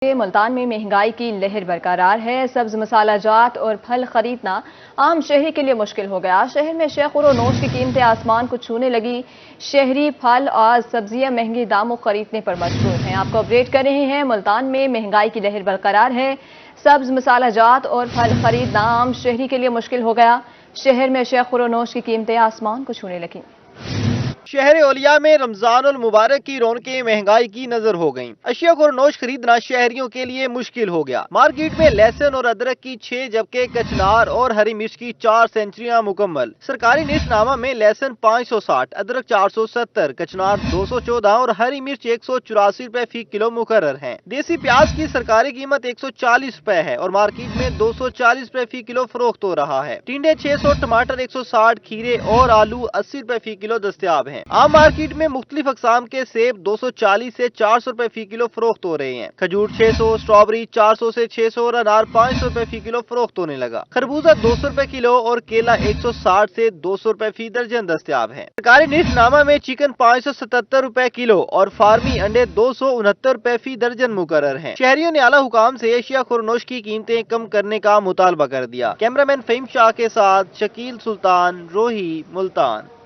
ملتان میں مہنگائی کی لہر برقرار ہے۔ سبز مسالہ جات اور پھل خریدنا عام شہری کے لیے مشکل ہو گیا۔ شہر میں شیخور و نوش کی قیمتیں آسمان کو چھونے لگی۔ شہری پھل اور سبزیاں مہنگے داموں خریدنے پر مجبور ہیں۔ آپ کو اپڈیٹ کر رہے ہیں، ملتان میں مہنگائی کی لہر برقرار ہے۔ سبز مسالہ جات اور پھل خریدنا عام شہری کے لیے مشکل ہو گیا۔ شہر میں شیخور و نوش کی قیمتیں آسمان کو چھونے لگیں۔ شہر اولیا میں رمضان المبارک کی رونقیں مہنگائی کی نظر ہو گئیں۔ اشیاء اور نوش خریدنا شہریوں کے لیے مشکل ہو گیا۔ مارکیٹ میں لہسن اور ادرک کی 6 جبکہ کچنار اور ہری مرچ کی 4 سینچریاں مکمل۔ سرکاری نرخ نامہ میں لہسن 560، ادرک 470، کچنار 214 اور ہری مرچ 184 روپے فی کلو مقرر ہیں۔ دیسی پیاز کی سرکاری قیمت 140 روپے ہے اور مارکیٹ میں 240 روپے فی کلو فروخت ہو رہا ہے۔ ٹنڈے 600، ٹماٹر 160، کھیرے اور آلو 80 روپے فی کلو دستیاب ہیں۔ عام مارکیٹ میں مختلف اقسام کے سیب 240 سے 400 روپے فی کلو فروخت ہو رہے ہیں۔ کھجور 600، اسٹرابری 400 سے 600 اور انار 500 روپے فی کلو فروخت ہونے لگا۔ خربوزہ 200 روپے کلو اور کیلا 160 سے 200 روپے فی درجن دستیاب ہیں۔ سرکاری نرخ نامہ میں چکن 577 روپے کلو اور فارمی انڈے 269 روپے فی درجن مقرر ہیں۔ شہریوں نے اعلیٰ حکام سے اشیاء خورنوش کی قیمتیں کم کرنے کا مطالبہ کر دیا۔ کیمرامین فہیم شاہ کے ساتھ شکیل سلطان، روہی، ملتان۔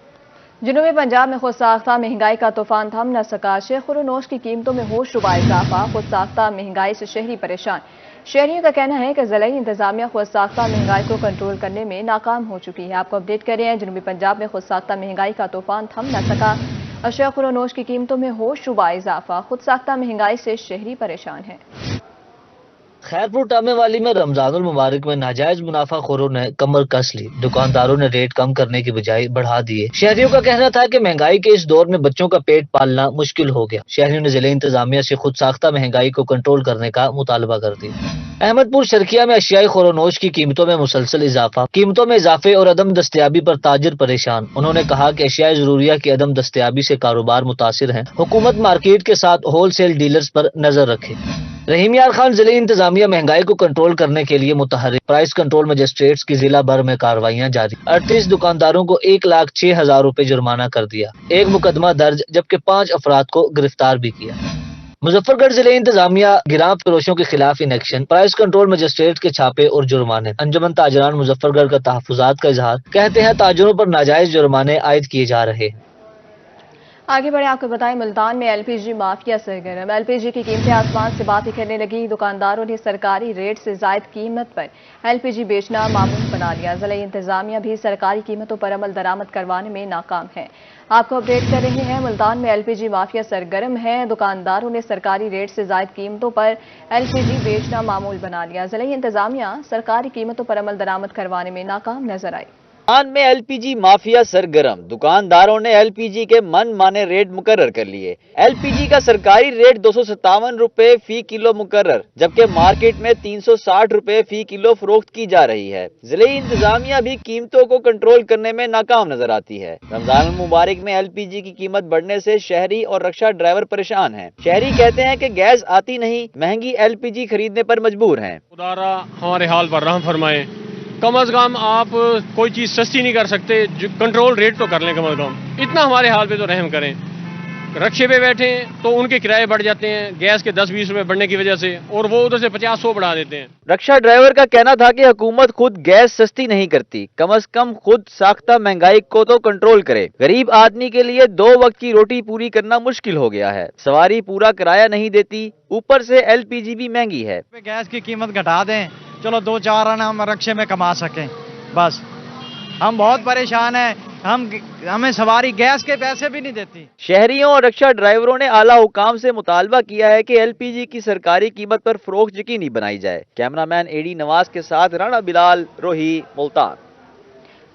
جنوبی پنجاب میں خود ساختہ مہنگائی کا طوفان تھم نہ سکا۔ شیخور و نوش کی قیمتوں میں ہوش ربا اضافہ، خود ساختہ مہنگائی سے شہری پریشان۔ شہریوں کا کہنا ہے کہ ضلعی انتظامیہ خود ساختہ مہنگائی کو کنٹرول کرنے میں ناکام ہو چکی ہے۔ آپ کو اپڈیٹ کر رہے ہیں، جنوبی پنجاب میں خود ساختہ مہنگائی کا طوفان تھم نہ سکا اور شیخور و نوش کی قیمتوں میں ہوش ربا اضافہ، خود ساختہ مہنگائی سے شہری پریشان ہیں۔ خیرپور ٹامے والی میں رمضان المبارک میں ناجائز منافع خوروں نے کمر کس لی۔ دکانداروں نے ریٹ کم کرنے کی بجائے بڑھا دیے۔ شہریوں کا کہنا تھا کہ مہنگائی کے اس دور میں بچوں کا پیٹ پالنا مشکل ہو گیا۔ شہریوں نے ضلع انتظامیہ سے خود ساختہ مہنگائی کو کنٹرول کرنے کا مطالبہ کر دیا۔ احمد پور شرکیہ میں اشیائی خورونوش کی قیمتوں میں مسلسل اضافہ، قیمتوں میں اضافے اور عدم دستیابی پر تاجر پریشان۔ انہوں نے کہا کہ اشیاء ضروریہ کی عدم دستیابی سے کاروبار متاثر ہیں۔ حکومت مارکیٹ کے ساتھ ہول سیل ڈیلرز پر نظر رکھے۔ رحیم یار خان ضلع انتظامیہ مہنگائی کو کنٹرول کرنے کے لیے متحرک، پرائس کنٹرول مجسٹریٹس کی ضلع بھر میں کارروائیاں جاری۔ 38 دکانداروں کو 1,06,000 روپے جرمانہ کر دیا۔ ایک مقدمہ درج جبکہ 5 افراد کو گرفتار بھی کیا۔ مظفر گڑھ ضلع انتظامیہ گراں فروشوں کے خلاف انیکشن، پرائس کنٹرول مجسٹریٹ کے چھاپے اور جرمانے۔ انجمن تاجران مظفر گڑھ کا تحفظات کا اظہار، کہتے ہیں تاجروں پر ناجائز جرمانے عائد کیے جا رہے ہیں۔ آگے بڑھے آپ کو بتائیں، ملتان میں ایل پی جی مافیا سرگرم۔ ایل پی جی کی قیمتیں آسمان سے باتیں کرنے لگی۔ دکانداروں نے سرکاری ریٹ سے زائد قیمت پر ایل پی جی بیچنا معمول بنا لیا۔ ضلع انتظامیہ بھی سرکاری قیمتوں پر عمل درآمد کروانے میں ناکام ہے۔ آپ کو اپڈیٹ کر رہے ہیں، ملتان میں ایل پی جی مافیا سرگرم ہے۔ دکانداروں نے سرکاری ریٹ سے زائد قیمتوں پر ایل پی جی بیچنا معمول بنا لیا۔ ضلع انتظامیہ سرکاری قیمتوں پر عمل درآمد کروانے میں ناکام نظر آئی۔ ملتان میں ایل پی جی مافیا سرگرم، دکانداروں نے ایل پی جی کے من مانے ریٹ مقرر کر لیے۔ ایل پی جی کا سرکاری ریٹ 257 روپے فی کلو مقرر، جبکہ مارکیٹ میں 360 روپے فی کلو فروخت کی جا رہی ہے۔ ضلعی انتظامیہ بھی قیمتوں کو کنٹرول کرنے میں ناکام نظر آتی ہے۔ رمضان المبارک میں ایل پی جی کی قیمت بڑھنے سے شہری اور رکشہ ڈرائیور پریشان ہیں۔ شہری کہتے ہیں کہ گیس آتی نہیں، مہنگی ایل پی جی خریدنے پر مجبور ہیں۔ خدا را ہمارے حال پر رحم فرمائے۔ کم از کم آپ کوئی چیز سستی نہیں کر سکتے، کنٹرول ریٹ تو کر لیں کم از کم، اتنا ہمارے حال پہ تو رحم کریں۔ رکشے پہ بیٹھے ہیں تو ان کے کرائے بڑھ جاتے ہیں گیس کے 10-20 روپے بڑھنے کی وجہ سے، اور وہ ادھر سے 50-100 بڑھا دیتے ہیں۔ رکشہ ڈرائیور کا کہنا تھا کہ حکومت خود گیس سستی نہیں کرتی، کم از کم خود ساختہ مہنگائی کو تو کنٹرول کرے۔ غریب آدمی کے لیے 2 وقت کی روٹی پوری کرنا مشکل ہو گیا ہے۔ سواری پورا کرایہ نہیں دیتی، اوپر سے ایل پی جی بھی مہنگی ہے۔ گیس کی قیمت گھٹا دیں، چلو 2-4 آنا ہم رکشے میں کما سکیں، بس ہم بہت پریشان ہیں۔ ہمیں سواری گیس کے پیسے بھی نہیں دیتی۔ شہریوں اور رکشہ ڈرائیوروں نے اعلیٰ حکام سے مطالبہ کیا ہے کہ ایل پی جی کی سرکاری قیمت پر فروخت یقینی بنائی جائے۔ کیمرامین اے ڈی نواز کے ساتھ رانا بلال، روہی، ملتان۔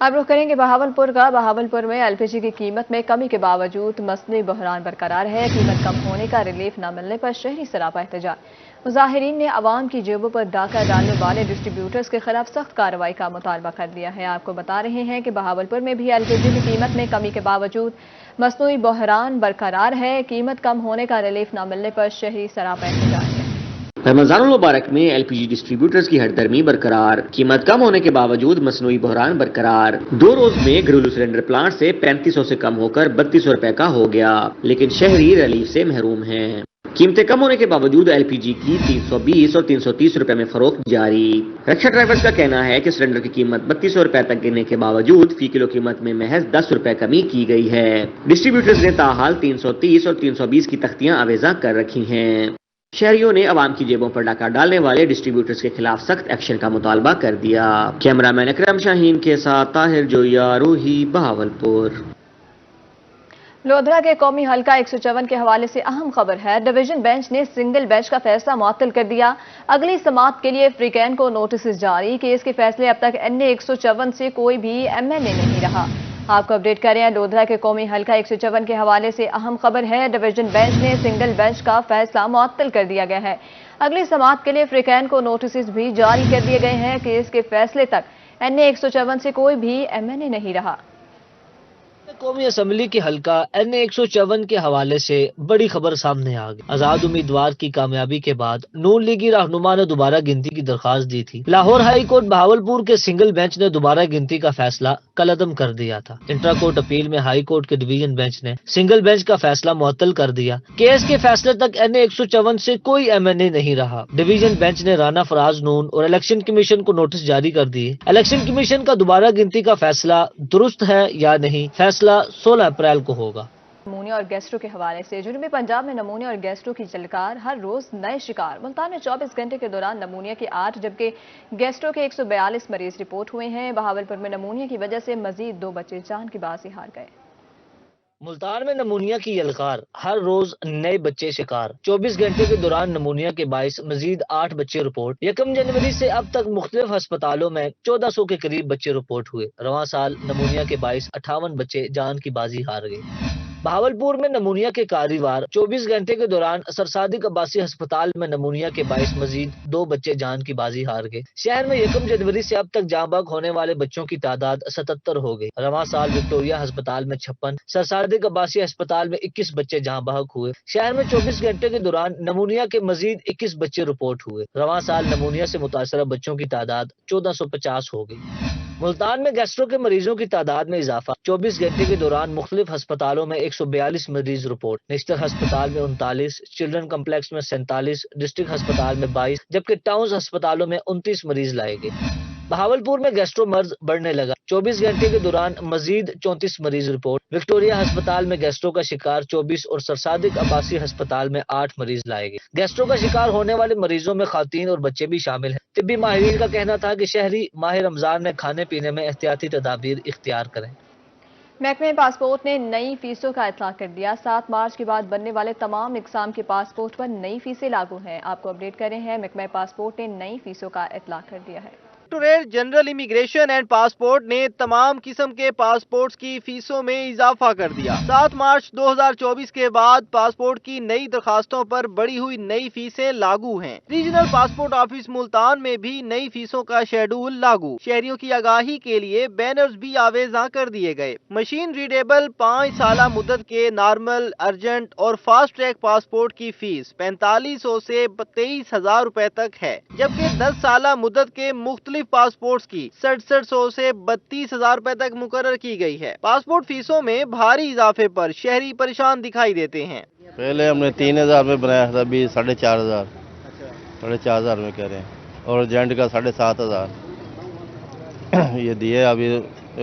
اب رخ کریں گے بہاولپور کا۔ بہاولپور میں ایل پی جی کی قیمت میں کمی کے باوجود مصنوعی بحران برقرار ہے۔ قیمت کم ہونے کا ریلیف نہ ملنے پر شہری سراپا احتجاج۔ مظاہرین نے عوام کی جیبوں پر ڈاکہ ڈالنے والے ڈسٹریبیوٹرز کے خلاف سخت کارروائی کا مطالبہ کر دیا ہے۔ آپ کو بتا رہے ہیں کہ بہاولپور میں بھی ایل پی جی کی قیمت میں کمی کے باوجود مصنوعی بحران برقرار ہے۔ قیمت کم ہونے کا ریلیف نہ ملنے پر شہری سراپا احتجاج ہے۔ رمضان المبارک میں ایل پی جی ڈسٹریبیوٹرز کی ہٹ درمی برقرار، قیمت کم ہونے کے باوجود مصنوعی بحران برقرار۔ 2 روز میں گھریلو سلنڈر پلانٹ سے 3500 سے کم ہو کر 3200 روپے کا ہو گیا، لیکن شہری ریلیف سے محروم ہیں۔ कीमतें कम होने के बावजूद एलपीजी की 320 और 330 रुपए में फरोख्त जारी। रक्षा ड्राइवर्स का कहना है कि सिलेंडर की कीमत 3200 रुपए तक गिरने के बावजूद फी किलो कीमत में महज 10 रुपए कमी की गई है। डिस्ट्रीब्यूटर्स ने ताहाल 330 और 320 की तख्तियां आवेजा कर रखी हैं। शहरियों ने अवाम की जेबों पर डाका डालने वाले डिस्ट्रीब्यूटर्स के खिलाफ सख्त एक्शन का मुतालबा कर दिया। कैमरामैन अकरम शाहीन के साथ ताहिर जोया, रोही, बहावलपुर। लोधरा के कौमी हल्का 154 के हवाले से अहम खबर है। डिवीजन बेंच ने सिंगल बेंच का फैसला मुअत्तल कर दिया। अगली समाअत के लिए फ्रीकैन को नोटिस जारी। केस के फैसले अब तक NA 154 से कोई भी MNA नहीं रहा। आपको अपडेट कर रहे हैं लोधरा के कौमी हल्का 154 के हवाले से अहम खबर है। डिवीजन बेंच ने सिंगल बेंच का फैसला मुअत्तल कर दिया गया है। अगली समाअत के लिए फ्रीकैन को नोटिस भी जारी कर दिए गए हैं। केस के फैसले तक NA 154 से कोई भी MNA नहीं रहा। कौमी असम्बली के हल्का NA 154 के हवाले से बड़ी खबर सामने आ गई। आजाद उम्मीदवार की कामयाबी के बाद नून लीगी रहनुमा ने दोबारा गिनती की दरख्वास्त दी थी। लाहौर हाई कोर्ट बहावलपुर के सिंगल बेंच ने दोबारा गिनती का फैसला कलअदम कर दिया था। इंट्रा कोर्ट अपील में हाई कोर्ट के डिवीजन बेंच ने सिंगल बेंच का फैसला मुअत्तल कर दिया। केस के फैसले तक NA 154 से कोई MNA नहीं रहा। डिवीजन बेंच ने राना फराज नून और इलेक्शन कमीशन को नोटिस जारी कर दिए। इलेक्शन कमीशन का दोबारा गिनती का फैसला दुरुस्त है या नहीं, फैसला 16 अप्रैल को होगा। नमूनिया और गैस्ट्रो के हवाले से जुनूबी पंजाब में नमूनिया और गैस्ट्रो की जलकार, हर रोज नए शिकार। मुल्तान में 24 घंटे के दौरान नमूनिया के 8 जबकि गैस्ट्रो के 142 मरीज रिपोर्ट हुए हैं। बहावलपुर में नमूनिया की वजह से मजीद 2 बच्चे जान की बाजी हार गए। मुल्तान में नमूनिया की यलकार, हर रोज नए बच्चे शिकार। 24 घंटे के दौरान नमूनिया के बाइस मजीद 8 बच्चे रिपोर्ट। 1 जनवरी से अब तक मुख्तलिफ अस्पतालों में 1400 के करीब बच्चे रिपोर्ट हुए। रवां साल नमूनिया के बाइस 58 बच्चे जान की बाजी हार गए। बहावलपुर में नमूनिया के कारीवार 24 घंटे के दौरान सरसादिक अब्बासी अस्पताल में नमूनिया के बाइस मजीद 2 बच्चे जान की बाजी हार गए। शहर में 1 जनवरी से अब तक जाँ बहक होने वाले बच्चों की तादाद 77 हो गई। रवां साल विक्टोरिया अस्पताल में 56, सरसादिक अब्बासी अस्पताल में 21 बच्चे जाँ बहक हुए। शहर में 24 घंटे के दौरान नमूनिया के मजीद 21 बच्चे रिपोर्ट हुए। रवां साल नमूनिया से मुतासरा बच्चों की तादाद 1450 हो गई। मुल्तान में गैस्ट्रो के मरीजों की तादाद में इजाफा। 24 घंटे के दौरान मुख्तलिफ अस्पतालों में 142 मरीज रिपोर्ट। नेशनल अस्पताल में 39, चिल्ड्रन कम्प्लेक्स में 47, डिस्ट्रिक्ट अस्पताल में 22 जबकि टाउन अस्पतालों में 29 मरीज लाए गए। बहावलपुर में गैस्ट्रो मर्ज बढ़ने लगा। 24 घंटे के दौरान मजीद 34 मरीज रिपोर्ट। विक्टोरिया अस्पताल में गैस्ट्रो का शिकार 24 और सरसादिक अब्बासी अस्पताल में 8 मरीज लाए गए। गैस्ट्रो का शिकार होने वाले मरीजों में खातीन और बच्चे भी शामिल हैं। तिब्बी माहिरीन का कहना था कि शहरी माह रमजान में खाने पीने में एहतियाती तदाबीर इख्तियार करें। महकमे पासपोर्ट ने नई फीसों का इतलाक कर दिया। 7 मार्च के बाद बनने वाले तमाम इकसाम के पासपोर्ट पर नई फीसें लागू हैं। आपको अपडेट कर रहे हैं, महकमे पासपोर्ट ने नई फीसों का इतलाक कर दिया है। Directorate general immigration and passport ने तमाम किस्म के पासपोर्ट्स की फीसों में इजाफा कर दिया। 7 मार्च 2024 के बाद पासपोर्ट की नई दरखास्तों पर बढ़ी हुई नई फीसें लागू हैं। रीजनल पासपोर्ट ऑफिस मुल्तान में भी नई फीसों का शेड्यूल लागू। शहरियों की आगाही के लिए बैनर्स भी आवेजा कर दिए गए। मशीन रीडेबल 5 साल मुद्दत के नॉर्मल, अर्जेंट और फास्ट ट्रैक पासपोर्ट की फीस 4500 से 23,000 रुपए तक है, जबकि 10 साल मुद्दत के मुख्तलिफ पासपोर्ट्स की 6700 से 32,000 रुपए तक मुकर्रर की गई है। पासपोर्ट फीसों में भारी इजाफे पर शहरी परेशान दिखाई देते हैं। पहले हमने 3,000 में बनाया था, अभी 4,500 4,500 में कह रहे हैं, और एजेंट का 7,500 ये दिए। अभी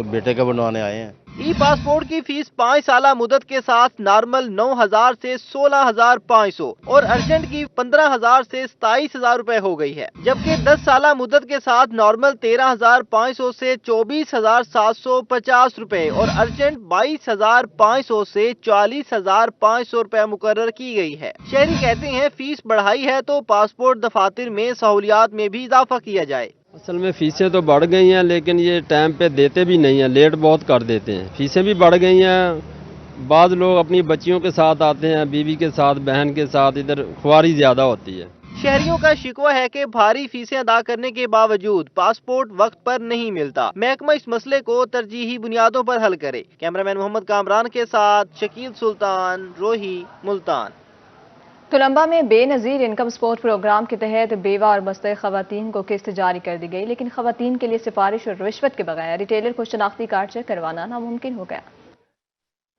बेटे का बनवाने आए हैं। ई पासपोर्ट की फीस 5 साल मुद्दत के साथ नॉर्मल 9,000 से 16,500 और अर्जेंट की 15,000 से 27,000 रुपए हो गई है, जबकि 10 साल मुद्दत के साथ नॉर्मल 13,500 से 24,750 रुपए और अर्जेंट 22,500 से 40,500 रुपए मुकर्रर की गई है। शहरी कहते हैं फीस बढ़ाई है तो पासपोर्ट दफातर में सहूलियात में भी इजाफा किया जाए। असल में फीसें तो बढ़ गई हैं, लेकिन ये टाइम पे देते भी नहीं हैं, लेट बहुत कर देते हैं। फीसें भी बढ़ गई हैं। बाद लोग अपनी बच्चियों के साथ आते हैं, बीवी के साथ, बहन के साथ, इधर खुआरी ज्यादा होती है। शहरियों का शिकवा है कि भारी फीसें अदा करने के बावजूद पासपोर्ट वक्त पर नहीं मिलता। महकमा इस मसले को तरजीही बुनियादों पर हल करे। कैमरामैन मोहम्मद कामरान के साथ शकील सुल्तान, रोही, मुल्तान। तुलंबा में बेनजीर इनकम सपोर्ट प्रोग्राम के तहत बेवा और मुस्तैक़ खवातीन को किस्त जारी कर दी गई, लेकिन खवातीन के लिए सिफारिश और रिश्वत के बगैर रिटेलर को शनाख्ती कार्ड चेक करवाना नामुमकिन हो गया।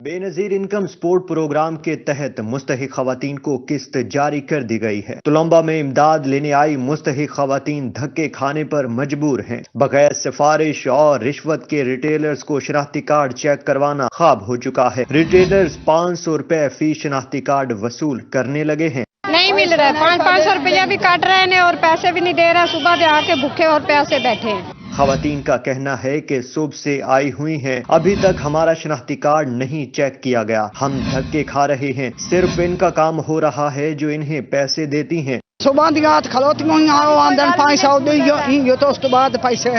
बेनज़ीर इनकम सपोर्ट प्रोग्राम के तहत मुस्तहिक खवातीन को किस्त जारी कर दी गई है। तुलंबा में इमदाद लेने आई मुस्तहिक खवातीन धक्के खाने पर मजबूर हैं। बगैर सिफारिश और रिश्वत के रिटेलर्स को शनाख्ती कार्ड चेक करवाना ख्वाब हो चुका है। रिटेलर्स 500 रुपए फी शनाख्ती कार्ड वसूल करने लगे हैं। नहीं मिल रहा है, 500 रुपया भी काट रहे हैं और पैसे भी नहीं दे रहा। सुबह से आके भूखे और प्यासे बैठे हैं। खवातीन का कहना है कि सुबह से आई हुई हैं, अभी तक हमारा शनाख्ती कार्ड नहीं चेक किया गया। हम धक्के खा रहे हैं। सिर्फ इनका काम हो रहा है जो इन्हें पैसे देती हैं। सुबह दिया खलोती आमदन 500 दी तो उस बाद पैसे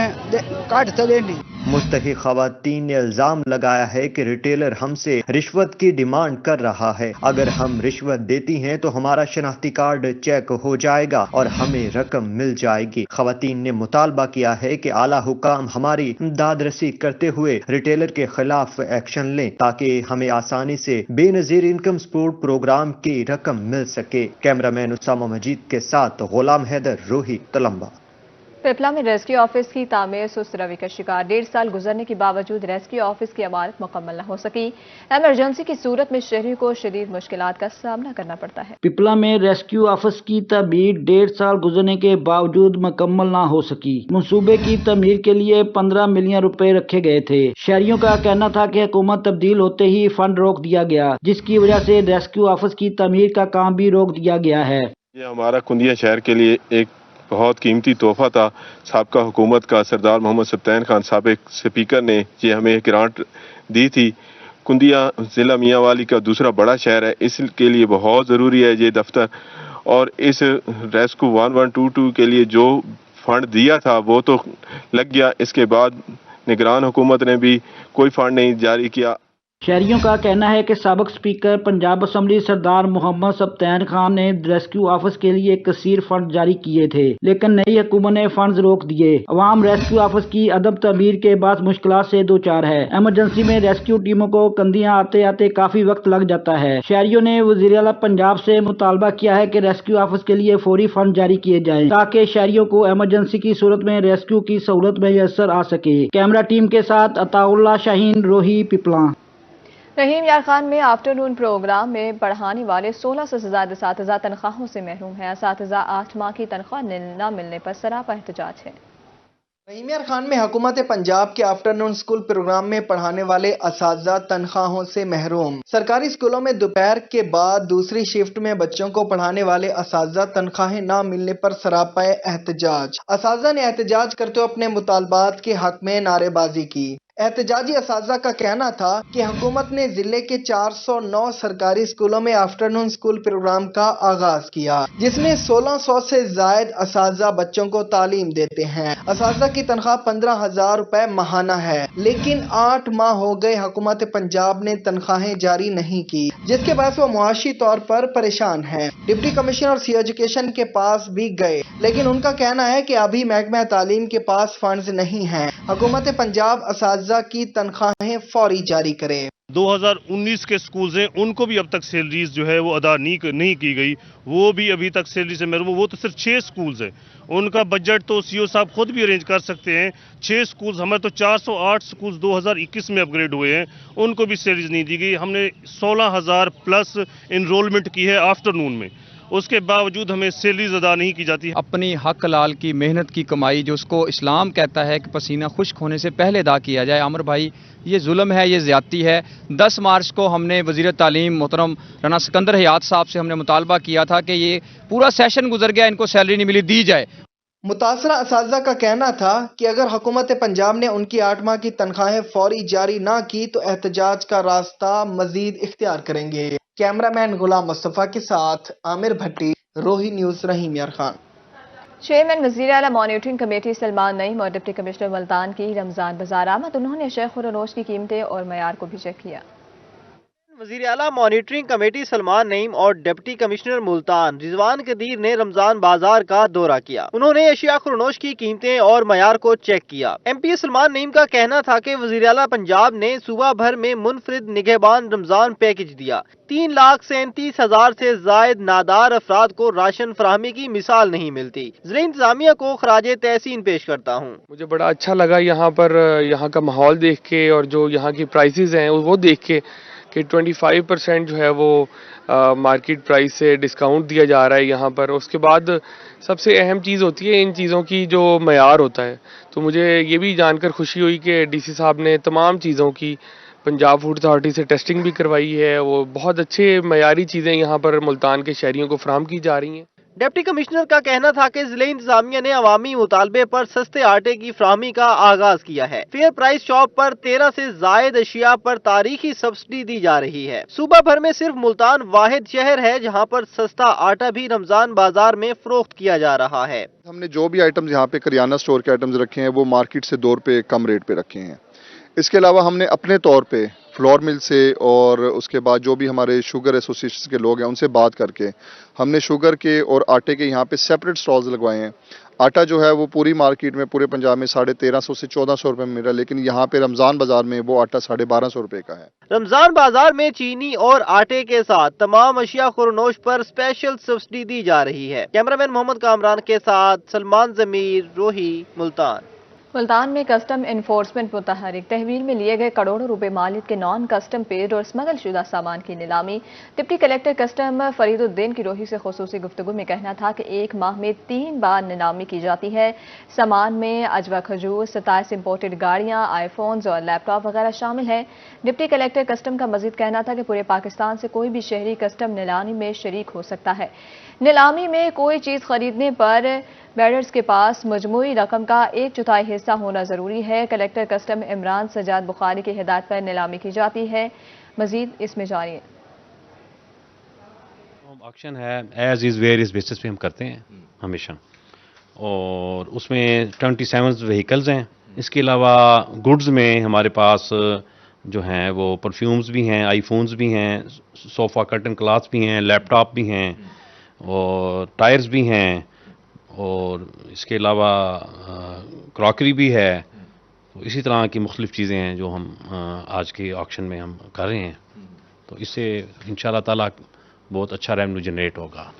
काट तो देनी। मुस्तहिक खवातीन ने इल्जाम लगाया है कि रिटेलर हमसे रिश्वत की डिमांड कर रहा है। अगर हम रिश्वत देती हैं तो हमारा शनाख्ती कार्ड चेक हो जाएगा और हमें रकम मिल जाएगी। खवातीन ने मुतालबा किया है कि आला हुकाम हमारी इमदाद रसी करते हुए रिटेलर के खिलाफ एक्शन लें ताकि हमें आसानी से बेनज़ीर इनकम सपोर्ट प्रोग्राम की रकम मिल सके। कैमरामैन उसामा मजीद के साथ गुलाम हैदर, रोही, तुलंबा। पिपला में रेस्क्यू ऑफिस की तामीर सुस्त रवि का शिकार। 1.5 साल गुजरने के बावजूद रेस्क्यू ऑफिस की इमारत मुकम्मल न हो सकी। एमरजेंसी की सूरत में शहरियों को शदीद मुश्किलात का सामना करना पड़ता है। पिपला में रेस्क्यू ऑफिस की तमीर 1.5 साल गुजरने के बावजूद मुकम्मल न हो सकी। मंसूबे की तमीर के लिए 15 मिलियन रुपए रखे गए थे। शहरियों का कहना था कि हुकूमत तब्दील होते ही फंड रोक दिया गया, जिसकी वजह से रेस्क्यू ऑफिस की तमीर का काम भी रोक दिया गया है। ये हमारा कुंदिया शहर के लिए एक बहुत कीमती तोहफा था। साबका हुकूमत का सरदार मोहम्मद सब्तैन खान साबिक स्पीकर ने ये हमें ग्रांट दी थी। कुंदिया ज़िला मियांवाली का दूसरा बड़ा शहर है, इसके लिए बहुत ज़रूरी है ये दफ्तर। और इस रेस्क्यू 1122 के लिए जो फंड दिया था वो तो लग गया, इसके बाद निगरान हुकूमत ने भी कोई फंड नहीं जारी किया। शहरियों का कहना है कि साबिक स्पीकर पंजाब असम्बली सरदार मोहम्मद सब्तैन खान ने रेस्क्यू ऑफिस के लिए कसीर फंड जारी किए थे, लेकिन नई हुकूमत ने फंड्स रोक दिए। अवाम रेस्क्यू ऑफिस की अदम तमीर के बाद मुश्किलात से दो चार है। एमरजेंसी में रेस्क्यू टीमों को कंदियां आते आते काफी वक्त लग जाता है। शहरियों ने वज़ीर आला पंजाब से मुतालबा किया है कि रेस्क्यू ऑफिस के लिए फौरी फंड जारी किए जाए ताकि शहरियों को एमरजेंसी की सूरत में रेस्क्यू की सहूलत मैसर आ सके। कैमरा टीम के साथ अताउल्लाह शाहीन, रोही, पिपला। रहीम यार खान में आफ्टरनून प्रोग्राम में पढ़ाने वाले 1600 से ज्यादा असातिज़ा तनख्वाहों से महरूम हैं। असातिज़ा 8 माह की तनख्वाह न मिलने पर सरापा एहतजाज है। रहीम यार खान में हुकूमत पंजाब के आफ्टरनून स्कूल प्रोग्राम में पढ़ाने वाले असातिज़ा तनख्वाहों से महरूम। सरकारी स्कूलों में दोपहर के बाद दूसरी शिफ्ट में बच्चों को पढ़ाने वाले असातिज़ा तनख्वाहें न मिलने पर सरापा एहतजाज। असातिज़ा ने एहतजाज करते हुए अपने मुतालबात के हक में नारेबाजी की। एहतजाजी असातिज़ा का कहना था कि हुकूमत ने जिले के 409 सरकारी स्कूलों में आफ्टरनून स्कूल प्रोग्राम का आगाज किया, जिसमें 1600 से जायद असातिज़ा बच्चों को तालीम देते हैं। असातिज़ा की तनख्वाह 15,000 रुपए माहाना है, लेकिन 8 माह हो गए हुकूमत पंजाब ने तनख्वाहें जारी नहीं की, जिसके बाद वो मुआशी तौर पर परेशान है। डिप्टी कमिश्नर सी एजुकेशन के पास भी गए, लेकिन उनका कहना है कि अभी महकमा तालीम के पास फंड्स नहीं है। हुकूमत पंजाब असातिज़ा की तनख्वाहें फौरी जारी करे। 2019 के स्कूल्स हैं, उनको भी अब तक सैलरीज जो है वो अदा नहीं की गई, वो भी अभी तक सैलरी से महरूम। वो तो सिर्फ 6 स्कूल्स हैं, उनका बजट तो सीओ साहब खुद भी अरेंज कर सकते हैं। 6 स्कूल्स, हमारे तो 408 स्कूल्स 2021 में अपग्रेड हुए हैं, उनको भी सैलरीज नहीं दी गई। हमने 16,000 प्लस इनरोलमेंट की है आफ्टरनून में, उसके बावजूद हमें सैलरीज अदा नहीं की जाती। अपनी हक लाल की मेहनत की कमाई जो उसको इस्लाम कहता है कि पसीना खुश्क होने से पहले अदा किया जाए, आमिर भाई ये जुल्म है, ये ज़्यादती है। 10 मार्च को हमने वज़ीर तालीम मोहतरम राना सिकंदर हयात साहब से हमने मुतालबा किया था कि ये पूरा सेशन गुजर गया, इनको सैलरी नहीं मिली, दी जाए। मुतासरा असातिज़ा का कहना था कि अगर हुकूमत पंजाब ने उनकी 8 माह की तनख्वाहें फौरी जारी ना की तो एहतजाज का रास्ता मजीद इख्तियार करेंगे। कैमरामैन गुलाम मुस्तफ़ा के साथ आमिर भट्टी, रोही न्यूज़, रहीम यार खान। चेयरमैन वज़ीर आला मॉनिटरिंग कमेटी सलमान नईम और डिप्टी कमिश्नर मुल्तान की रमज़ान बाजार आमद। उन्होंने शेख और अनोश की कीमतें और मयार को भी चेक किया। वज़ीर आला मॉनिटरिंग कमेटी सलमान नईम और डिप्टी कमिश्नर मुल्तान रिजवान कदीर ने रमजान बाजार का दौरा किया। उन्होंने अशिया खुरनोश की कीमतें और मयार को चेक किया। MP सलमान नईम का कहना था कि वज़ीर आला पंजाब ने सूबा भर में मुनफरिद निगहबान रमजान पैकेज दिया। 3,37,000 से जायद नादार अफराद को राशन फराहमी की मिसाल नहीं मिलती। ज़िला इंतजामिया को खराजे तहसीन पेश करता हूँ। मुझे बड़ा अच्छा लगा यहाँ पर, यहाँ का माहौल देख के और जो यहाँ की प्राइसेस हैं वो देख के کہ 25% جو ہے وہ مارکیٹ پرائس سے ڈسکاؤنٹ دیا جا رہا ہے یہاں پر. اس کے بعد سب سے اہم چیز ہوتی ہے ان چیزوں کی جو معیار ہوتا ہے. تو مجھے یہ بھی جان کر خوشی ہوئی کہ ڈی سی صاحب نے تمام چیزوں کی پنجاب فوڈ اتھارٹی سے ٹیسٹنگ بھی کروائی ہے. وہ بہت اچھے معیاری چیزیں یہاں پر ملتان کے شہریوں کو فراہم کی جا رہی ہیں. ڈپٹی کمشنر کا کہنا تھا کہ ضلع انتظامیہ نے عوامی مطالبے پر سستے آٹے کی فراہمی کا آغاز کیا ہے. فیئر پرائس شاپ پر 13 سے زائد اشیاء پر تاریخی سبسڈی دی جا رہی ہے. صوبہ بھر میں صرف ملتان واحد شہر ہے جہاں پر سستا آٹا بھی رمضان بازار میں فروخت کیا جا رہا ہے. ہم نے جو بھی آئٹمز یہاں پہ کریانہ سٹور کے آئٹمز رکھے ہیں وہ مارکیٹ سے 2 روپے کم ریٹ پہ رکھے ہیں. اس کے علاوہ ہم نے اپنے طور پہ فلور مل سے اور اس کے بعد جو بھی ہمارے شوگر ایسوسیشن کے لوگ ہیں ان سے بات کر کے ہم نے شوگر کے اور آٹے کے یہاں پہ سیپریٹ سٹالز لگوائے ہیں. آٹا جو ہے وہ پوری مارکیٹ میں پورے پنجاب میں 1350 سے 1400 روپے میں مل رہا ہے، لیکن یہاں پہ رمضان بازار میں وہ آٹا 1250 روپے کا ہے. رمضان بازار میں چینی اور آٹے کے ساتھ تمام اشیاء خورنوش پر اسپیشل سبسڈی دی جا رہی ہے. کیمرامین محمد کامران کے ساتھ سلمان ضمیر، روہی، ملتان. ملتان میں کسٹم انفورسمنٹ متحرک تحویل میں لیے گئے کروڑوں روپے مالیت کے نان کسٹم پیڈ اور اسمگل شدہ سامان کی نیلامی. ڈپٹی کلیکٹر کسٹم فرید الدین کی روہی سے خصوصی گفتگو میں کہنا تھا کہ 1 ماہ میں 3 بار نیلامی کی جاتی ہے. سامان میں اجوا کھجور، 27 امپورٹڈ گاڑیاں، آئی فونز اور لیپ ٹاپ وغیرہ شامل ہیں. ڈپٹی کلیکٹر کسٹم کا مزید کہنا تھا کہ پورے پاکستان سے کوئی بھی شہری کسٹم نیلامی میں شریک ہو سکتا ہے. نیلامی میں کوئی چیز خریدنے پر بیڈرز کے پاس مجموعی رقم کا 1/4 حصہ ہونا ضروری ہے. کلیکٹر کسٹم عمران سجاد بخاری کی ہدایت پر نیلامی کی جاتی ہے. مزید اس میں جانیے. آکشن ہے as is where is basis پہ ہم کرتے ہیں ہمیشہ، اور اس میں 27 وہیکلز ہیں. اس کے علاوہ گڈز میں ہمارے پاس جو ہیں وہ پرفیومز بھی ہیں، آئی فونز بھی ہیں، صوفہ کرٹن کلاتھ بھی ہیں، لیپ ٹاپ بھی ہیں اور ٹائرز بھی ہیں، اور اس کے علاوہ کراکری بھی ہے. تو اسی طرح کی مختلف چیزیں ہیں جو ہم آج کے آکشن میں ہم کر رہے ہیں. تو اس سے انشاءاللہ تعالیٰ بہت اچھا ریونیو جنریٹ ہوگا.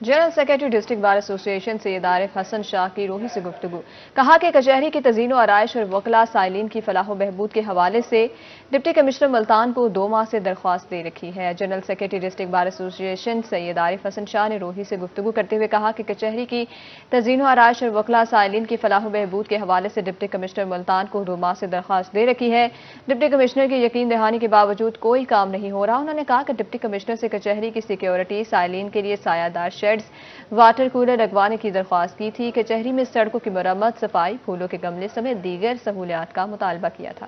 جنرل سیکرٹری ڈسٹرکٹ بار ایسوسی ایشن سید عارف حسن شاہ کی روہی سے گفتگو. کہا کہ کچہری کی تزئین و آرائش اور وکلاء سائلین کی فلاح و بہبود کے حوالے سے ڈپٹی کمشنر ملتان کو 2 ماہ سے درخواست دے رکھی ہے. جنرل سیکرٹری ڈسٹرکٹ بار ایسوسی ایشن سید عارف حسن شاہ نے روہی سے گفتگو کرتے ہوئے کہا کہ کچہری کی تزئین و آرائش اور وکلاء سائلین کی فلاح و بہبود کے حوالے سے ڈپٹی کمشنر ملتان کو 2 ماہ سے درخواست دے رکھی ہے. ڈپٹی کمشنر کی یقین دہانی کے باوجود کوئی کام نہیں ہو رہا. انہوں نے کہا کہ ڈپٹی کمشنر سے کچہری کی سیکیورٹی، سائلین کے لیے سایہ دار شیڈز، واٹر کولر لگوانے کی درخواست کی تھی. کچہری میں سڑکوں کی مرمت، صفائی، پھولوں کے گملے سمیت دیگر سہولیات کا مطالبہ کیا تھا.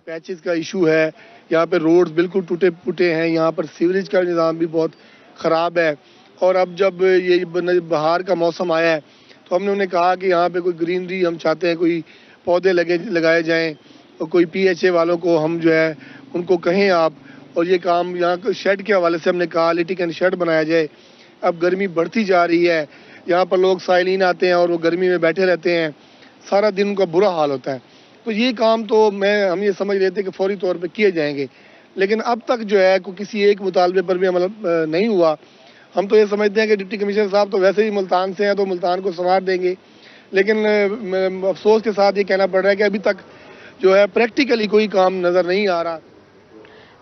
پیچز کا ایشو ہے، یہاں پہ روڈز بالکل ٹوٹے پھوٹے ہیں، یہاں پر سیوریج کا نظام بھی بہت خراب ہے. اور اب جب یہ بہار کا موسم آیا ہے تو ہم نے انہیں کہا کہ یہاں پہ کوئی گرینری ہم چاہتے ہیں، کوئی پودے لگائے جائیں، اور کوئی پی ایچ اے والوں کو ہم جو ہے ان کو کہیں آپ. اور یہ کام یہاں شیڈ کے حوالے سے ہم نے کہا لیٹیکن شیڈ بنایا جائے. اب گرمی بڑھتی جا رہی ہے، یہاں پر لوگ سائلین آتے ہیں اور وہ گرمی میں بیٹھے رہتے ہیں، سارا دن ان کا برا حال ہوتا ہے. تو یہ کام تو ہم یہ سمجھ رہے تھے کہ فوری طور پہ کیے جائیں گے، لیکن اب تک جو ہے کسی ایک مطالبے پر بھی عمل نہیں ہوا. ہم تو یہ سمجھتے ہیں کہ ڈپٹی کمشنر صاحب تو ویسے ہی ملتان سے ہیں تو ملتان کو سنوار دیں گے، لیکن افسوس کے ساتھ یہ کہنا پڑ رہا ہے کہ ابھی تک جو ہے پریکٹیکلی کوئی کام نظر نہیں آ رہا.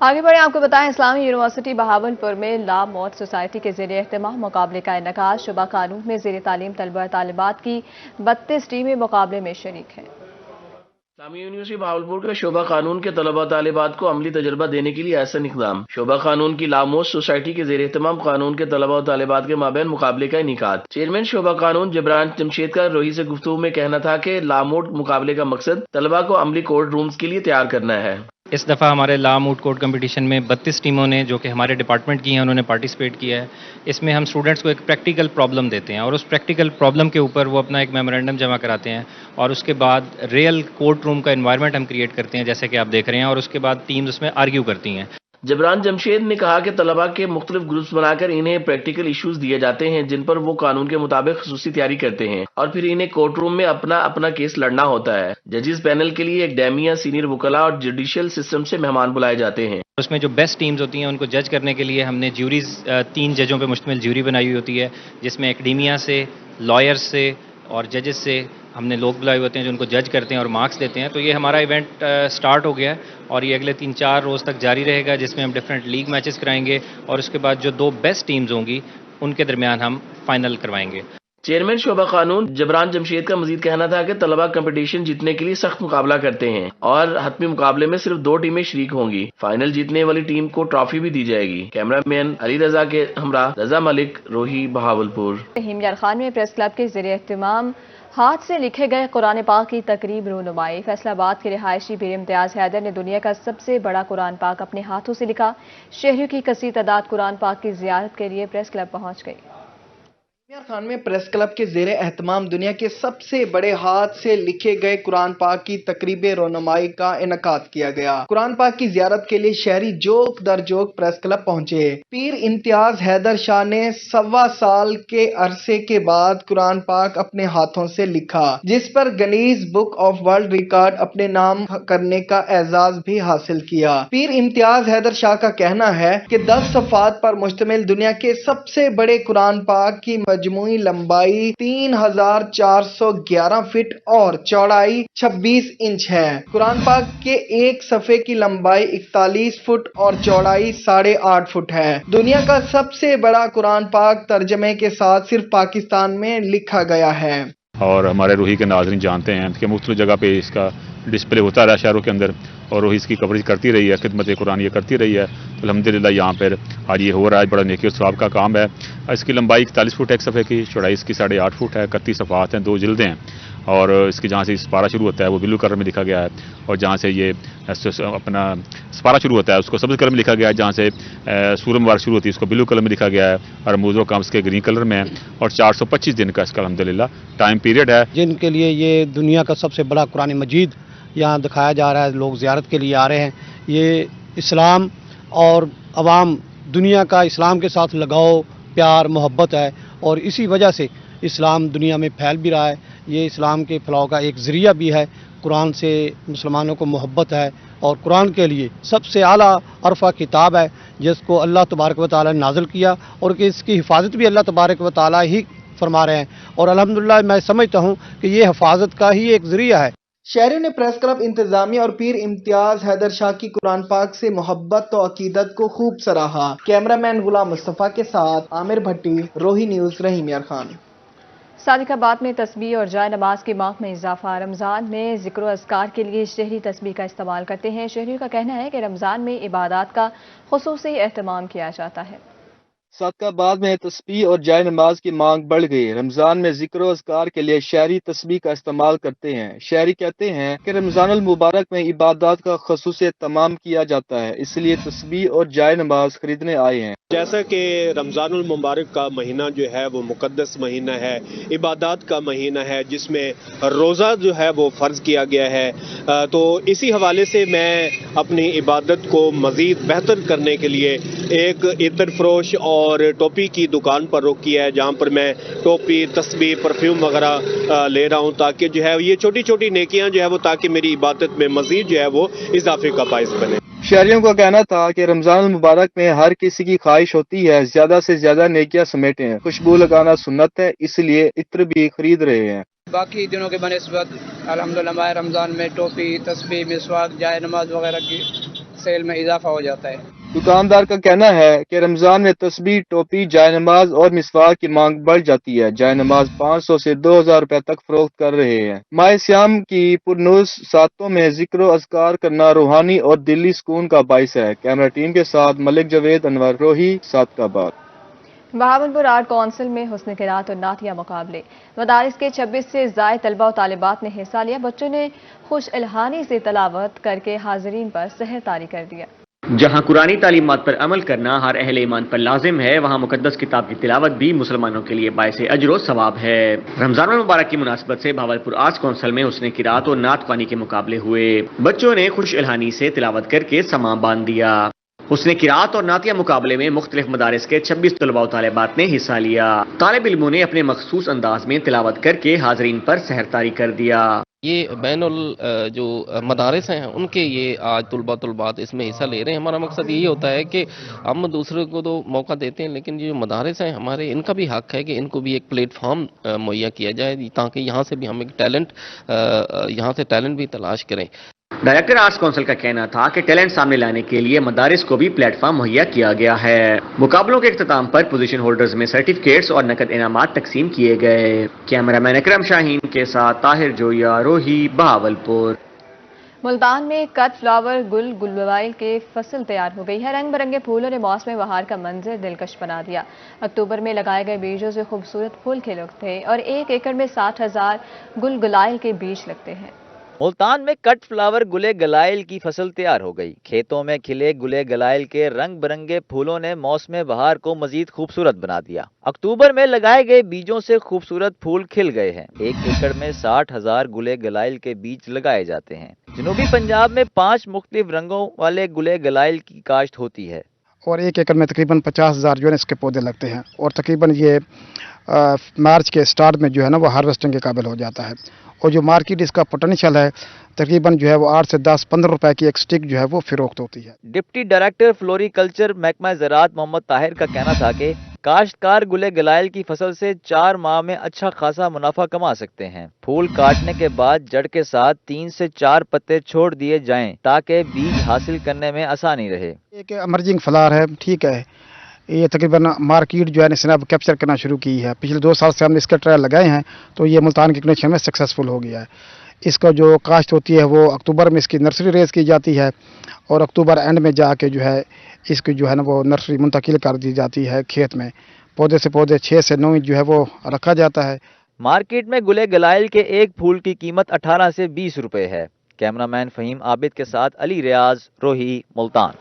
آگے بڑھیں، آپ کو بتائیں اسلامی یونیورسٹی بہاولپور میں لا موت سوسائٹی کے زیر اہتمام مقابلے کا انعقاد. شعبہ قانون میں زیر تعلیم طلبہ طالبات کی 32 ٹیمیں مقابلے میں شریک ہیں. اسلامی یونیورسٹی بہاولپور کا شعبہ قانون کے طلبہ طالبات کو عملی تجربہ دینے کے لیے احسن اقدام. شعبہ قانون کی لاموس سوسائٹی کے زیر اہتمام قانون کے طلبہ و طالبات کے مابین مقابلے کا انعقاد. چیئرمین شعبہ قانون جبران جمشید کا روہی سے گفتگو میں کہنا تھا کہ لاموٹ مقابلے کا مقصد طلبہ کو عملی کورٹ رومز کے لیے تیار کرنا ہے. اس دفعہ ہمارے لا موٹ کورٹ کمپٹیشن میں 32 ٹیموں نے جو کہ ہمارے ڈپارٹمنٹ کی ہیں انہوں نے پارٹیسپیٹ کیا ہے. اس میں ہم اسٹوڈنٹس کو ایک پریکٹیکل پرابلم دیتے ہیں اور اس پریکٹیکل پرابلم کے اوپر وہ اپنا ایک میمورینڈم جمع کراتے ہیں اور اس کے بعد ریئل کورٹ روم کا انوائرمنٹ ہم کریٹ کرتے ہیں جیسے کہ آپ دیکھ رہے ہیں، اور اس کے بعد ٹیمز اس میں آرگیو کرتی ہیں. جبران جمشید نے کہا کہ طلباء کے مختلف گروپس بنا کر انہیں پریکٹیکل ایشوز دیے جاتے ہیں جن پر وہ قانون کے مطابق خصوصی تیاری کرتے ہیں اور پھر انہیں کورٹ روم میں اپنا کیس لڑنا ہوتا ہے. ججز پینل کے لیے اکیڈیمیا، سینئر وکلاء اور جوڈیشل سسٹم سے مہمان بلائے جاتے ہیں. اس میں جو بیسٹ ٹیمز ہوتی ہیں ان کو جج کرنے کے لیے ہم نے جیوریز 3 ججوں پہ مشتمل جیوری بنائی ہوئی ہوتی ہے، جس میں اکیڈیمیا سے، لائرز سے اور ججز سے हमने लोग बुलाए होते हैं जो उनको जज करते हैं और मार्क्स देते हैं। तो ये हमारा इवेंट स्टार्ट हो गया है और ये अगले 3-4 रोज़ तक जारी रहेगा, जिसमें हम डिफरेंट लीग मैचेस कराएंगे और उसके बाद जो 2 बेस्ट टीम्स होंगी उनके दरमियान हम फाइनल करवाएंगे। चेयरमैन शोभा कानून जबरान जमशेद का मजीद कहना था कि तलबा कंपटीशन जीतने के लिए सख्त मुकाबला करते हैं और हतमी मुकाबले में सिर्फ 2 टीमें शरीक होंगी। फाइनल जीतने वाली टीम को ट्रॉफी भी दी जाएगी। कैमरामैन अली रजा के हमरा रजा मलिक, रोही, बहावलपुर। हिमयार खान में प्रेस क्लब के ज़रिए एहतमाम हाथ से लिखे गए कुरान पाक की तकरीब रूनुमाई। फैसलाबाद के रिहायशी पीर इम्तियाज हैदर ने दुनिया का सबसे बड़ा कुरान पाक अपने हाथों से लिखा। शहरियों की कसीर तादाद कुरान पाक की जियारत के लिए प्रेस क्लब पहुंच गई। हिमयार खान में प्रेस क्लब के ज़ेरे एहतमाम दुनिया के सबसे बड़े हाथ से लिखे गए कुरान पाक की तकरीब रोनुमाई का इनकाद किया गया। कुरान पाक की जियारत के लिए शहरी जोक दर जोक प्रेस क्लब पहुंचे। पीर इम्तियाज हैदर शाह ने 1.25 साल के अरसे के बाद कुरान पाक अपने हाथों से लिखा, जिस पर Guinness book of world record अपने नाम करने का एजाज भी हासिल किया। पीर इम्तियाज हैदर शाह का कहना है कि 10 सफ़ात पर मुश्तमिल दुनिया के सबसे बड़े कुरान पाक की मजमूई लंबाई 3411 फीट और चौड़ाई 26 इंच है। कुरान पाक के एक सफ़े की लंबाई 41 फुट और चौड़ाई 8.5 फुट है। दुनिया का सबसे बड़ा कुरान पाक तर्जमे के साथ सिर्फ पाकिस्तान में लिखा गया है। और हमारे रूही के नाज़रीन जानते हैं कि मुख्तलिफ जगह पे इसका डिस्प्ले होता रहा शहरों के अंदर और रूही इसकी कवरेज करती रही है, खिदमत कुरान ये करती रही है। अल्हम्दुलिल्लाह यहाँ पर आज ये हो रहा है, बड़ा नेकी और सवाब का काम है। इसकी लंबाई 41 फुट है एक सफ़े की, चौड़ाई इसकी 8.5 फुट है, 31 सफ़ात हैं, 2 जिल्दें हैं और इसकी जहाँ से सपारा शुरू होता है वो ब्लू कलर में लिखा गया है और जहाँ से ये अपना सपारा शुरू होता है उसको सब्ज़ कलर में लिखा गया है, जहाँ से सूरह मुबारक शुरू होती है उसको ब्लू कलर में लिखा गया है और रमूज़ व कम्स के ग्रीन कलर में है और 425 दिन का इसका अल्हम्दुलिल्लाह टाइम पीरियड है। जिनके लिए ये दुनिया का सबसे बड़ा कुरान मजीद यहाँ दिखाया जा रहा है, लोग ज़ियारत के लिए आ रहे हैं। ये इस्लाम और अवाम दुनिया का इस्लाम के साथ लगाव, प्यार, मोहब्बत है और इसी वजह से इस्लाम दुनिया में फैल भी रहा है। ये इस्लाम के फैलाव का एक ज़रिया भी है। कुरान से मुसलमानों को मोहब्बत है और कुरान के लिए सबसे आला अरफा किताब है जिसको अल्लाह तबारक व तआला ने नाज़िल किया और कि इसकी हिफाजत भी अल्लाह तबारक व तआला ही फरमा रहे हैं और अल्हम्दुलिल्लाह मैं समझता हूँ कि ये हिफाजत का ही एक ज़रिया है। शहरियों ने प्रेस क्लब इंतजामिया और पीर इम्तियाज हैदर शाह की कुरान पाक से मोहब्बत और अकीदत को खूब सराहा। कैमरामैन गुलाम मुस्तफ़ा के साथ आमिर भट्टी, रोही न्यूज़, रहीमियार खान। सादिकाबाद में तस्बीह और जाए नमाज की मांग में इजाफा। रमज़ान में ज़िक्र व अज़कार के लिए शहरी तस्बीह का इस्तेमाल करते हैं। शहरियों का कहना है कि रमज़ान में इबादत का खुसूसी एहतमाम किया जाता है। सादिकाबाद में तस्बीह और जाए नमाज की मांग बढ़ गई। रमज़ान में ज़िक्र व अज़कार के लिए शहरी तस्बीह का इस्तेमाल करते हैं। शहरी कहते हैं कि रमज़ानुल मुबारक में इबादत का खुसूसी एहतमाम किया जाता है, इसलिए तस्बीह और जाए नमाज खरीदने आए हैं। जैसा कि रमज़ानुल मुबारक का महीना जो है वो मुक़द्दस महीना है, इबादत का महीना है जिसमें रोज़ा जो है वो फ़र्ज़ किया गया है, तो इसी हवाले से मैं अपनी इबादत को मज़ीद बेहतर करने के लिए एक इतर फरोश और टोपी की दुकान पर रुक किया है, जहाँ पर मैं टोपी, तस्बीह, परफ्यूम वगैरह ले रहा हूँ ताकि जो है ये छोटी छोटी नेकियाँ जो है वो ताकि मेरी इबादत में मज़ीद जो है वो इजाफे का बाइस बने। शहरियों का कहना था कि रमज़ान मुबारक में हर किसी की ख्वाहिश होती है ज़्यादा से ज़्यादा नेकियां समेटें। खुशबू लगाना सुन्नत है, इसलिए इत्र भी खरीद रहे हैं। बाकी दिनों के बनिस्बत अल्हम्दुलिल्लाह रमज़ान में टोपी, तस्बीह, मिसवाक, जाए नमाज वगैरह की सेल में इजाफा हो जाता है। दुकानदार का कहना है कि रमज़ान में तस्बीह, टोपी, जाए नमाज और मिसवाक की मांग बढ़ जाती है। जाए नमाज 500 से 2000 रुपए तक फरोख्त कर रहे हैं। माह श्याम की पुरनुस सातों में जिक्र व अज़कार करना रूहानी और दिली सुकून का बाइस है। कैमरा टीम के साथ मलिक जवेद अनवर, रोही, सादिकाबाद। बहावलपुर आर्ट काउंसिल में हुस्न क़िराअत और नातिया मुकाबले। मदारिस के 26 से ज़ायद तलबा और तालिबात ने हिस्सा लिया। बच्चों ने खुश इल्हानी से तिलावत करके हाज़रीन पर सहर तारी कर दिया। जहां कुरानी तालीमात पर अमल करना हर अहले ईमान पर लाजिम है, वहां मुकद्दस किताब की तिलावत भी मुसलमानों के लिए बाइसे अजर सवाब है। रमज़ान मुबारक की मुनासबत से बहावलपुर आर्ट्स काउंसिल में हुस्न क़िराअत और नात ख्वानी के मुकाबले हुए। बच्चों ने खुश इल्हानी से तिलावत करके समा बांध दिया। हुस्न क़िराअत और नातिया मुकाबले में मुख्तलिफ मदारिस के 26 तलबा और तालिबात ने हिस्सा लिया। तालिब इल्मों ने अपने मखसूस अंदाज में तिलावत करके हाज़रीन पर सहर तारी कर दिया। ये जो मदारिस हैं उनके ये आज तलबात इसमें हिस्सा ले रहे हैं। हमारा मकसद यही होता है कि हम दूसरे को तो मौका देते हैं, लेकिन जो मदारिस हैं हमारे, इनका भी हक है कि इनको भी एक प्लेटफॉर्म मुहैया किया जाए, ताकि यहाँ से भी हम एक टैलेंट भी तलाश करें। डायरेक्टर आर्ट्स काउंसिल का कहना था कि टैलेंट सामने लाने के लिए मदारिस को भी प्लेटफॉर्म मुहैया किया गया है। मुकाबलों के इख्तिताम पर पोजीशन होल्डर्स में सर्टिफिकेट्स और नकद इनामात तकसीम किए गए। कैमरामैन अकरम शाहीन के साथ ताहिर जोया, रोही, बहावलपुर। मुल्तान में कट फ्लावर गुलगुलाइल के फसल तैयार हो गई है। रंग बिरंगे फूलों ने मौसम बहार का मंजर दिलकश बना दिया। अक्टूबर में लगाए गए बीजों से खूबसूरत फूल खिले थे और 1 एकड़ में 60,000 गुलगुलाइल के बीज लगते हैं। मुल्तान में कट फ्लावर गुले गलाइल की फसल तैयार हो गई। खेतों में खिले गुले गलाइल के रंग बिरंगे फूलों ने मौसम बहार को मजीद खूबसूरत बना दिया। अक्टूबर में लगाए गए बीजों से खूबसूरत फूल खिल गए हैं। 1 एकड़ में 60,000 गुले गलाइल के बीज लगाए जाते हैं। जनूबी पंजाब में 5 मुख्तलिफ रंगों वाले गुले गलाइल की काश्त होती है और 1 एकड़ में तकरीबन 50,000 जो है इसके पौधे लगते हैं और तकरीबन ये मार्च के स्टार्ट में जो है ना वो हार्वेस्टिंग के काबिल हो जाता है। और जो मार्केट इसका पोटेंशियल है तकरीबन जो है वो 8 से 10-15 रुपए की एक स्टिक जो है वो फरोख्त होती है। डिप्टी डायरेक्टर फ्लोरिकल्चर महकमा ज़राअत मोहम्मद ताहिर का कहना था कि काश्तकार गुले गलाइल की फसल से 4 माह में अच्छा खासा मुनाफा कमा सकते हैं। फूल काटने के बाद जड़ के साथ 3 से 4 पत्ते छोड़ दिए जाएं ताकि बीज हासिल करने में आसानी रहे। एक एमर्जिंग फ्लावर है, ठीक है, ये तकरीबन मार्केट जो है इसने अब कैप्चर करना शुरू की है। पिछले 2 साल से हमने इसके ट्रायल लगाए हैं तो ये मुल्तान के कनेक्शन में सक्सेसफुल हो गया है। इसका जो काश्त होती है वो अक्टूबर में इसकी नर्सरी रेज की जाती है और अक्टूबर एंड में जाके जो है इसकी जो है ना वो नर्सरी मुंतकिल कर दी जाती है खेत में। पौधे से पौधे 6 से 9 इंच जो है वो रखा जाता है। मार्केट में गुले गलाइल के एक फूल की कीमत 18 से 20 रुपए है। कैमरामैन फहीम आबिद के साथ अली रियाज, रोही, मुल्तान।